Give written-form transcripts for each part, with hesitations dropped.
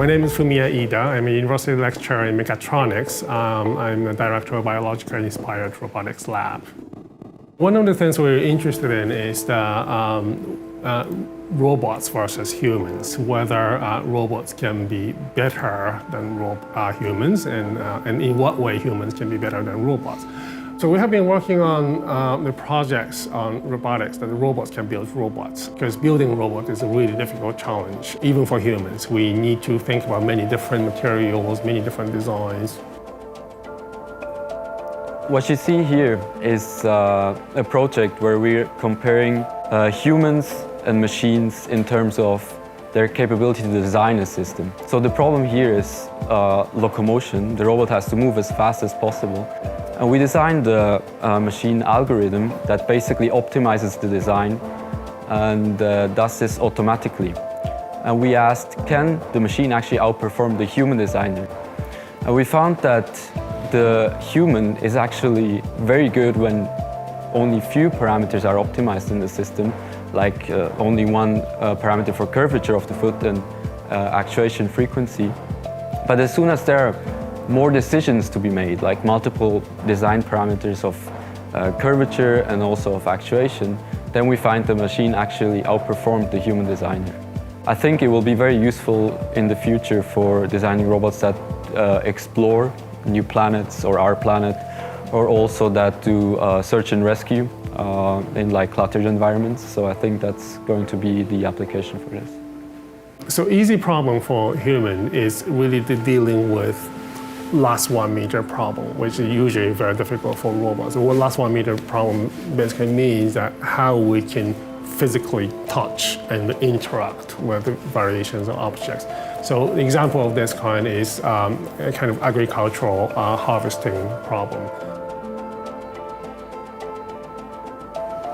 My name is Fumiya Ida. I'm a university lecturer in mechatronics. I'm the director of biologically inspired robotics lab. One of the things we're interested in is the robots versus humans, whether robots can be better than humans and in what way humans can be better than robots. So we have been working on the projects on robotics that the robots can build robots, because building robots is a really difficult challenge. Even for humans, we need to think about many different materials, many different designs. What you see here is a project where we're comparing humans and machines in terms of their capability to design a system. So the problem here is locomotion. The robot has to move as fast as possible. And we designed a machine algorithm that basically optimizes the design and does this automatically. And we asked, can the machine actually outperform the human designer? And we found that the human is actually very good when only few parameters are optimized in the system, like only one parameter for curvature of the foot and actuation frequency. But as soon as there are more decisions to be made, like multiple design parameters of curvature and also of actuation, then we find the machine actually outperformed the human designer. I think it will be very useful in the future for designing robots that explore new planets or our planet, or also that do search and rescue in like cluttered environments. So I think that's going to be the application for this. So easy problem for human is really dealing with last 1 meter problem, which is usually very difficult for robots. So what last 1 meter problem basically means that how we can physically touch and interact with the variations of objects. So the example of this kind is a kind of agricultural harvesting problem.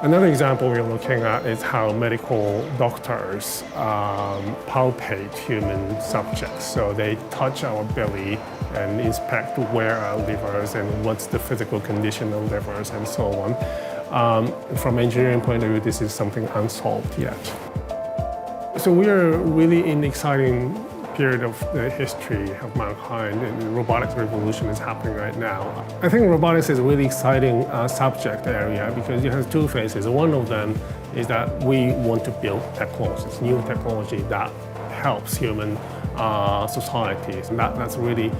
Another example we're looking at is how medical doctors palpate human subjects. So they touch our belly and inspect where our livers and what's the physical condition of livers and so on. From engineering point of view, this is something unsolved yet. So we are really in an exciting period of the history of mankind, and the robotics revolution is happening right now. I think robotics is a really exciting subject area because it has two phases. One of them is that we want to build technologies, new technology that helps human societies. And that's really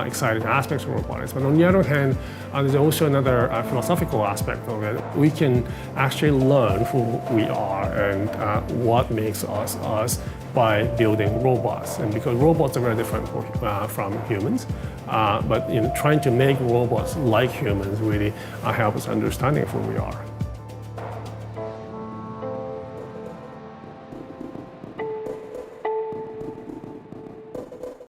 exciting aspects of robotics. But on the other hand, there's also another philosophical aspect of it. We can actually learn who we are and what makes us us by building robots. And because robots are very different from humans, but trying to make robots like humans really helps us understanding who we are.